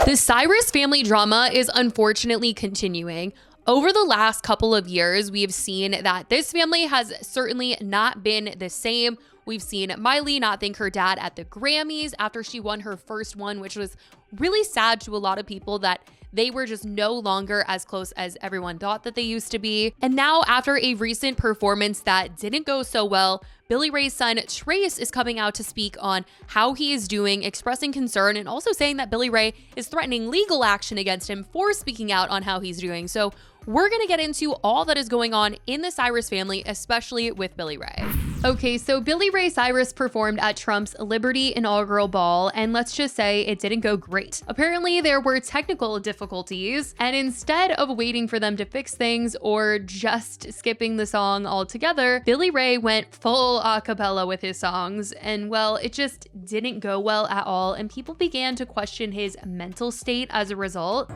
The Cyrus family drama is unfortunately continuing. Over the last couple of years, we have seen that this family has certainly not been the same. We've seen Miley not thank her dad at the Grammys after she won her first one, which was really sad to a lot of people that they were just no longer as close as everyone thought that they used to be. And now, after a recent performance that didn't go so well, Billy Ray's son, Cyrus, is coming out to speak on how he is doing, expressing concern, and also saying that Billy Ray is threatening legal action against him for speaking out on how he's doing. So we're gonna get into all that is going on in the Cyrus family, especially with Billy Ray. Okay, so Billy Ray Cyrus performed at Trump's Liberty inaugural ball, and let's just say it didn't go great. Apparently, there were technical difficulties, and instead of waiting for them to fix things or just skipping the song altogether, Billy Ray went full a cappella with his songs, and well, it just didn't go well at all, and people began to question his mental state as a result.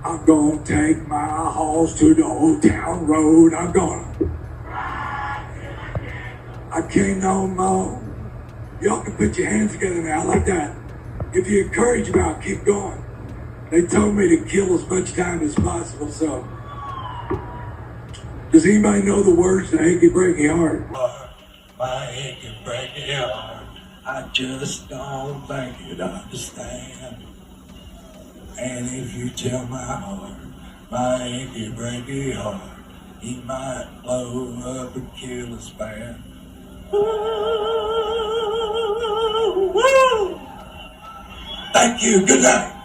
I'm gonna take my horse to the old town road. I'm gonna. I can't no more. Y'all can put your hands together now like that. If you encourage me, I'll keep going. They told me to kill as much time as possible, so. Does anybody know the words to Achy Breaky Heart? My achy breaky heart, I just don't think you'd understand. And if you tell my heart, my achy breaky heart, he might blow up and kill a span. Thank you. Good night.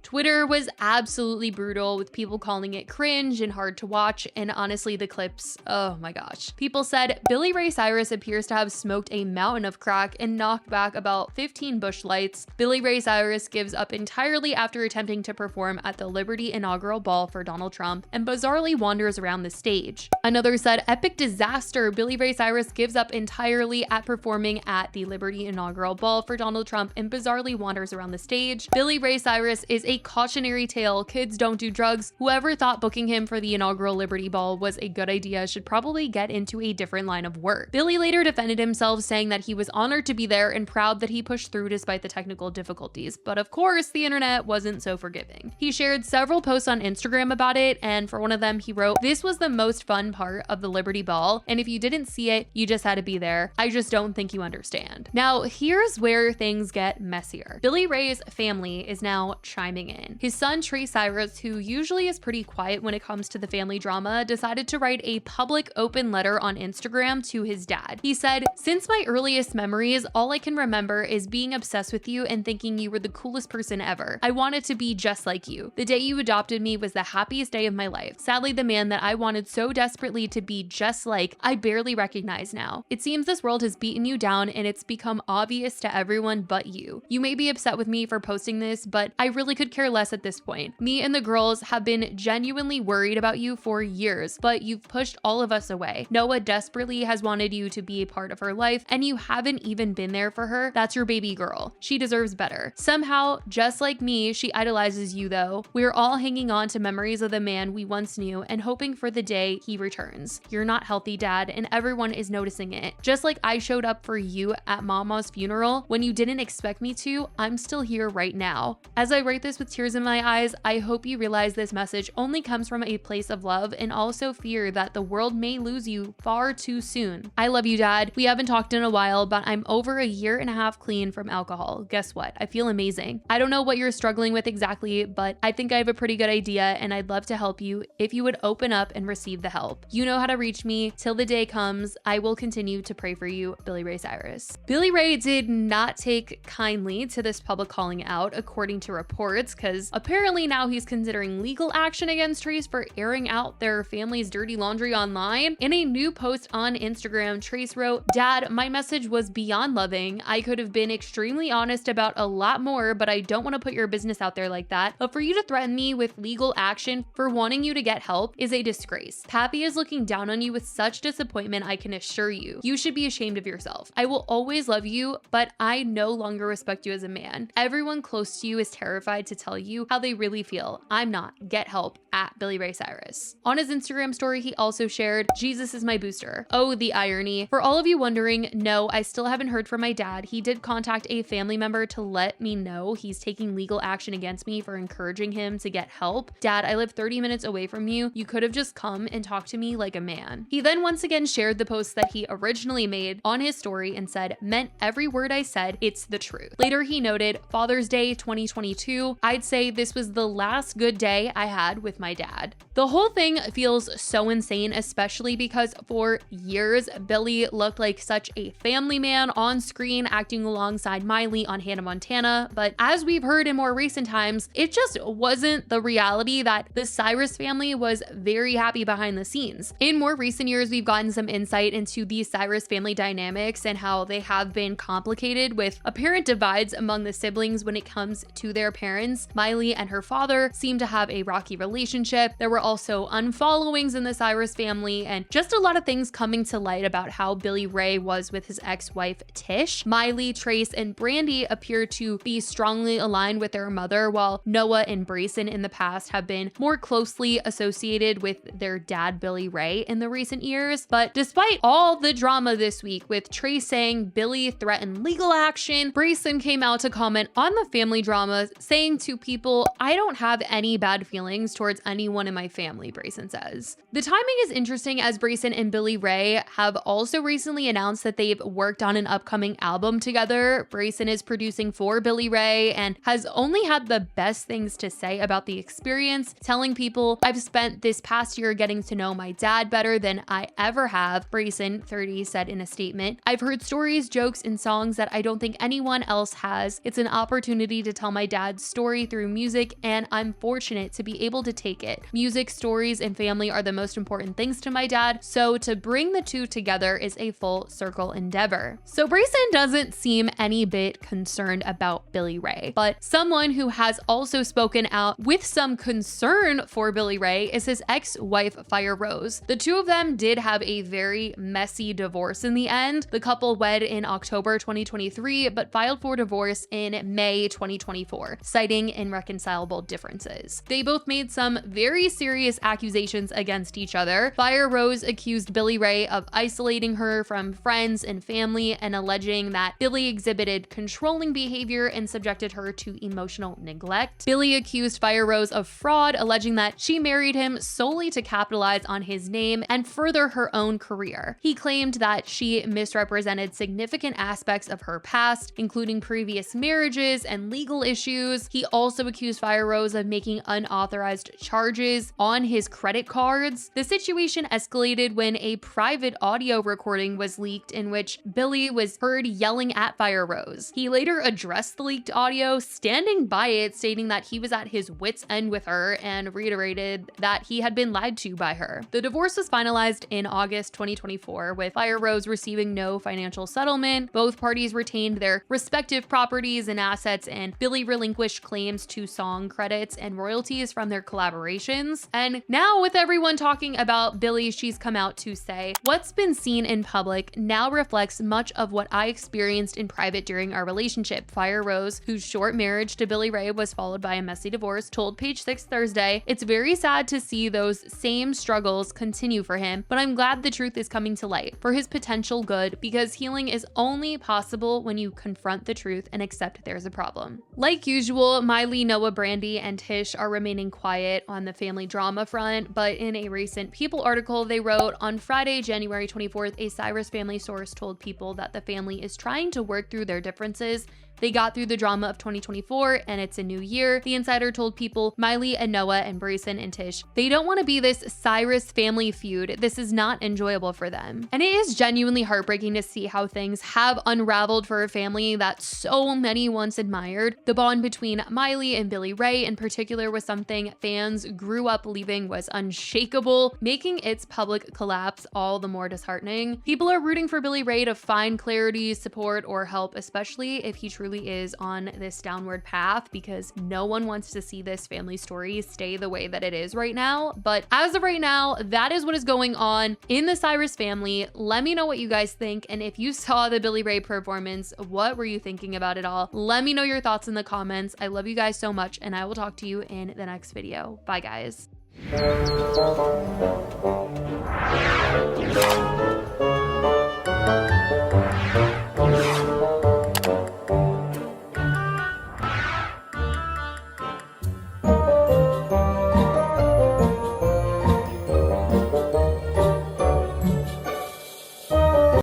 Twitter was absolutely brutal, with people calling it cringe and hard to watch, and honestly, the clips, oh my gosh. People said Billy Ray Cyrus appears to have smoked a mountain of crack and knocked back about 15 Busch Lights. Billy Ray Cyrus gives up entirely after attempting to perform at the Liberty inaugural ball for Donald Trump and bizarrely wanders around the stage. Another said, epic disaster, Billy Ray Cyrus gives up entirely at performing at the Liberty inaugural ball for Donald Trump and bizarrely wanders around the stage. Billy Ray Cyrus is a cautionary tale. Kids don't do drugs. Whoever thought booking him for the inaugural Liberty Ball was a good idea should probably get into a different line of work. Billy later defended himself, saying that he was honored to be there and proud that he pushed through despite the technical difficulties. But of course, the internet wasn't so forgiving. He shared several posts on Instagram about it, and for one of them, he wrote, "This was the most fun part of the Liberty Ball, and if you didn't see it, you just had to be there. I just don't think you understand." Now, here's where things get messier. Billy Ray's family is now chiming in. His son, Cyrus, who usually is pretty quiet when it comes to the family drama, decided to write a public open letter on Instagram to his dad. He said, "Since my earliest memories, all I can remember is being obsessed with you and thinking you were the coolest person ever. I wanted to be just like you. The day you adopted me was the happiest day of my life. Sadly, the man that I wanted so desperately to be just like, I barely recognize now. It seems this world has beaten you down and it's become obvious to everyone but you. You may be upset with me for posting this, but I really could care less at this point. Me and the girls have been genuinely worried about you for years, but you've pushed all of us away. Noah desperately has wanted you to be a part of her life, and you haven't even been there for her. That's your baby girl. She deserves better. Somehow, just like me, she idolizes you though. We're all hanging on to memories of the man we once knew and hoping for the day he returns. You're not healthy, Dad, and everyone is noticing it. Just like I showed up for you at Mama's funeral when you didn't expect me to, I'm still here right now. As I write this with tears in my eyes, I hope you realize this message only comes from a place of love and also fear that the world may lose you far too soon. I love you, Dad. We haven't talked in a while, but I'm over a year and a half clean from alcohol. Guess what? I feel amazing. I don't know what you're struggling with exactly, but I think I have a pretty good idea and I'd love to help you if you would open up and receive the help. You know how to reach me. Till the day comes, I will continue to pray for you, Billy Ray Cyrus." Billy Ray did not take kindly to this public calling out, according to reports, because apparently now he's considering legal action against Trace for airing out their family's dirty laundry online. In a new post on Instagram, Trace wrote, "Dad, my message was beyond loving. I could have been extremely honest about a lot more, but I don't want to put your business out there like that. But for you to threaten me with legal action for wanting you to get help is a disgrace. Pappy is looking down on you with such disappointment, I can assure you. You should be ashamed of yourself. I will always love you, but I no longer respect you as a man. Everyone close to you is terrified to tell you how they really feel. I'm not. Get help at Billy Ray Cyrus. On his Instagram story, he also shared, Jesus is my booster. Oh, the irony. For all of you wondering, no, I still haven't heard from my dad. He did contact a family member to let me know he's taking legal action against me for encouraging him to get help. Dad, I live 30 minutes away from you. You could have just come and talked to me like a man. He then once again shared the post that he originally made on his story and said, meant every word I said, it's the truth. Later, he noted, Father's Day 2022, I'd say this was the last good day I had with my dad. The whole thing feels so insane, especially because for years, Billy looked like such a family man on screen, acting alongside Miley on Hannah Montana. But as we've heard in more recent times, it just wasn't the reality that the Cyrus family was very happy behind the scenes. In more recent years, we've gotten some insight into the Cyrus family dynamics and how they have been complicated with apparent divides among the siblings when it comes to their parents. Miley and her father seem to have a rocky relationship. There were also unfollowings in the Cyrus family and just a lot of things coming to light about how Billy Ray was with his ex-wife Tish. Miley, Trace, and Brandy appear to be strongly aligned with their mother, while Noah and Brayson in the past have been more closely associated with their dad Billy Ray in the recent years. But despite all the drama this week, with Trace saying Billy threatened legal action, Brayson came out to comment on the family drama, saying to people, I don't have any bad feelings towards anyone in my family, Brayson says. The timing is interesting as Brayson and Billy Ray have also recently announced that they've worked on an upcoming album together. Brayson is producing for Billy Ray and has only had the best things to say about the experience, telling people, I've spent this past year getting to know my dad better than I ever have, Brayson, 30, said in a statement. I've heard stories, jokes, and songs that I don't think anyone else has. It's an opportunity to tell my dad's story through music, and I'm fortunate to be able to take it. Music, stories, and family are the most important things to my dad, so to bring the two together is a full circle endeavor. So Brayson doesn't seem any bit concerned about Billy Ray, but someone who has also spoken out with some concern for Billy Ray is his ex-wife Fire Rose. The two of them did have a very messy divorce in the end. The couple wed in October 2023, but filed for divorce in May 2024, citing irreconcilable differences. They both made some very serious accusations against each other. Fire Rose accused Billy Ray of isolating her from friends and family and alleging that Billy exhibited controlling behavior and subjected her to emotional neglect. Billy accused Fire Rose of fraud, alleging that she married him solely to capitalize on his name and further her own career. He claimed that she misrepresented significant aspects of her past, including previous marriages and legal issues. He also accused Fire Rose of making unauthorized charges on his credit cards. The situation escalated when a private audio recording was leaked in which Billy was heard yelling at Fire Rose. He later addressed the leaked audio, standing by it, stating that he was at his wit's end with her and reiterated that he had been lied to by her. The divorce was finalized in August 2024, with Fire Rose receiving no financial settlement. Both parties retained their respective properties and assets, and Billy relinquished claims to song credits and royalties from their collaborations. And now, with everyone talking about Billy, she's come out to say, what's been seen in public now reflects much of what I experienced in private during our relationship. Fire Rose, whose short marriage to Billy Ray was followed by a messy divorce, told Page Six Thursday, it's very sad to see those same struggles continue for him, but I'm glad the truth is coming to light for his potential good, because healing is only possible when you confront the truth and accept there's a problem. Like usual, Miley, Noah, Brandy, and Tish are remaining quiet on the family drama front, but in a recent People article they wrote, on Friday, January 24th, a Cyrus family source told People that the family is trying to work through their differences. They got through the drama of 2024 and it's a new year. The insider told People, Miley and Noah and Brayson and Tish, they don't want to be this Cyrus family feud. This is not enjoyable for them. And it is genuinely heartbreaking to see how things have unraveled for a family that so many once admired. The bond between Miley and Billy Ray in particular was something fans grew up believing was unshakable, making its public collapse all the more disheartening. People are rooting for Billy Ray to find clarity, support, or help, especially if he truly truly is on this downward path because no one wants to see this family story stay the way that it is right now. But as of right now, that is what is going on in the Cyrus family. Let me know what you guys think. And if you saw the Billy Ray performance, what were you thinking about it all? Let me know your thoughts in the comments. I love you guys so much, and I will talk to you in the next video. Bye, guys.